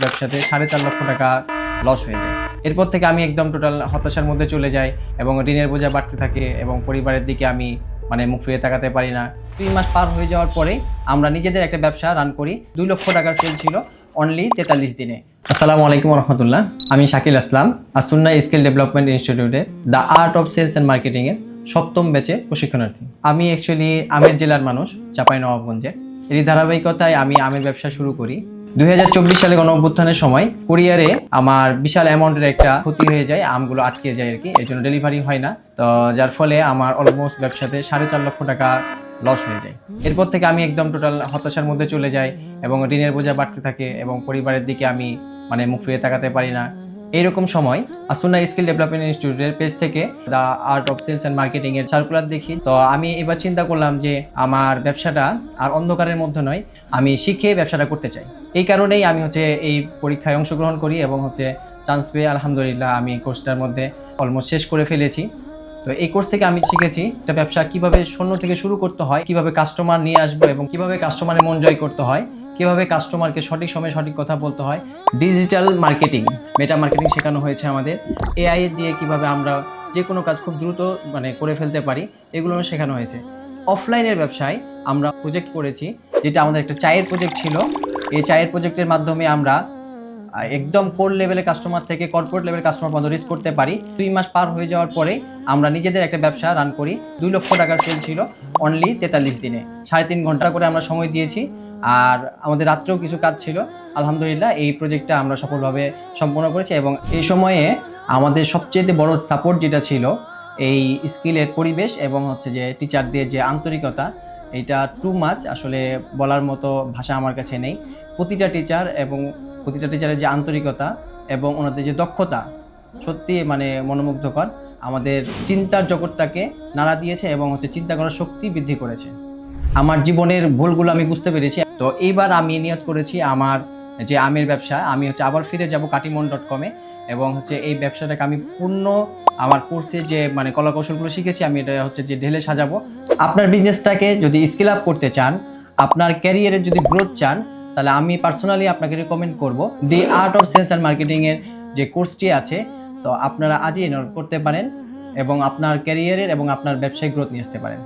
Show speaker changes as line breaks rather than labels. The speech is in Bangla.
ব্যবসাতে 4.5 লক্ষ টাকা লস হয়ে যায়। এরপর থেকে আমি একদম টোটাল হতাশার মধ্যে চলে যাই এবং ঋণের বোঝা বাড়তে থাকে এবং পরিবারের দিকে আমি মুখ ফিরিয়ে তাকাতে পারি না। 3 মাস পার হয়ে যাওয়ার পরে আমরা নিজেদের একটা ব্যবসা রান করি। 2 লক্ষ টাকার সেল ছিল অনলি 43 দিনে। আসসালামু আলাইকুম রহমতুল্লাহ। আমি শাকিল আসলাম, আসুন্না স্কিল ডেভেলপমেন্ট ইনস্টিটিউটে the art of sales and মার্কেটিংয়ের 7ম ব্যাচে প্রশিক্ষণার্থী। আমি অ্যাকচুয়ালি আমের জেলার মানুষ, চাঁপাইনবাবগঞ্জের। এরই ধারাবাহিকতায় আমি আমের ব্যবসা শুরু করি। 2024 সালে গণঅভ্যুত্থানের সময় কুরিয়ারে আমার বিশাল অ্যামাউন্টের একটা ক্ষতি হয়ে যায়, আমগুলো আটকে যায় আর কি, এর জন্য ডেলিভারি হয় না। তো যার ফলে আমার অলমোস্ট ব্যবসাতে 4.5 লক্ষ টাকা লস হয়ে যায়। এরপর থেকে আমি একদম টোটাল হতাশার মধ্যে চলে যাই এবং ঋণের বোঝা বাড়তে থাকে এবং পরিবারের দিকে আমি মুখ ফিরিয়ে তাকাতে পারি না। এইরকম সময় আসুন্না স্কিল ডেভেলপমেন্ট ইনস্টিটিউটের পেজ থেকে the art of sales and marketing এর সার্কুলার দেখি। তো আমি এবার চিন্তা করলাম যে আমার ব্যবসাটা আর অন্ধকারের মধ্যে নয়, আমি শিখে ব্যবসাটা করতে চাই। এই কারণেই আমি এই পরীক্ষায় অংশগ্রহণ করি এবং চান্স পেয়ে আলহামদুলিল্লাহ আমি কোর্সটার মধ্যে অলমোস্ট শেষ করে ফেলেছি। তো এই কোর্স থেকে আমি শিখেছি একটা ব্যবসা কিভাবে শূন্য থেকে শুরু করতে হয়, কিভাবে কাস্টমার নিয়ে আসবো এবং কিভাবে কাস্টমারের মন জয় করতে হয়, কিভাবে কাস্টমারকে সঠিক সময়ে সঠিক কথা বলতে হয়, ডিজিটাল মার্কেটিং, মেটা মার্কেটিং শেখানো হয়েছে আমাদের। এআই দিয়ে কিভাবে আমরা যে কোনো কাজ খুব দ্রুত করে ফেলতে পারি, এগুলো শেখানো হয়েছে। অফলাইনের ব্যবসায় আমরা প্রজেক্ট করেছি, যেটা আমাদের একটা চায়ের প্রজেক্ট ছিল। এই চায়ের প্রজেক্টের মাধ্যমে আমরা একদম কোর লেভেলের কাস্টমার থেকে কর্পোরেট লেভেল কাস্টমার পর্যন্ত রিচ করতে পারি। 2 মাস পার হয়ে যাওয়ার পরে আমরা নিজেদের একটা ব্যবসা রান করি। 2 লক্ষ টাকার সেল ছিল অনলি 43 দিনে। 3.5 ঘন্টা করে আমরা সময় দিয়েছি, আর আমাদের রাত্রেও কিছু কাজ ছিল। আলহামদুলিল্লাহ এই প্রজেক্টটা আমরা সফলভাবে সম্পন্ন করেছি এবং এই সময়ে আমাদের সবচেয়ে বড় সাপোর্ট যেটা ছিল এই স্কিলের পরিবেশ এবং যে টিচারদের যে আন্তরিকতা, এটা টু মাচ, আসলে বলার মতো ভাষা আমার কাছে নেই। প্রতিটা টিচারের যে আন্তরিকতা এবং ওনাদের যে দক্ষতা, সত্যি মনোমুগ্ধকর। আমাদের চিন্তার জগৎটাকে নাড়া দিয়েছে এবং চিন্তা করার শক্তি বৃদ্ধি করেছে। আমার জীবনের ভুলগুলো আমি বুঝতে পেরেছি। তো এইবার আমি নিয়ত করেছি আমার যে আমের ব্যবসা, আমি আবার ফিরে যাব katimon.com-এ এবং এই ব্যবসাটাকে আমি পূর্ণ আমার কোর্সে যে কলা কৌশলগুলো শিখেছি আমি এটা যে ঢেলে সাজাবো। আপনার বিজনেসটাকে যদি স্কেল আপ করতে চান, আপনার ক্যারিয়ারে যদি গ্রোথ চান, তাহলে আমি পার্সোনালি আপনাকে রেকমেন্ড করব the art of sales and marketing এর যে কোর্সটি আছে। তো আপনারা আজই এনরোল করতে পারেন এবং আপনার ক্যারিয়ারের এবং আপনার ব্যবসায়িক গ্রোথ নিয়ে আসতে পারেন।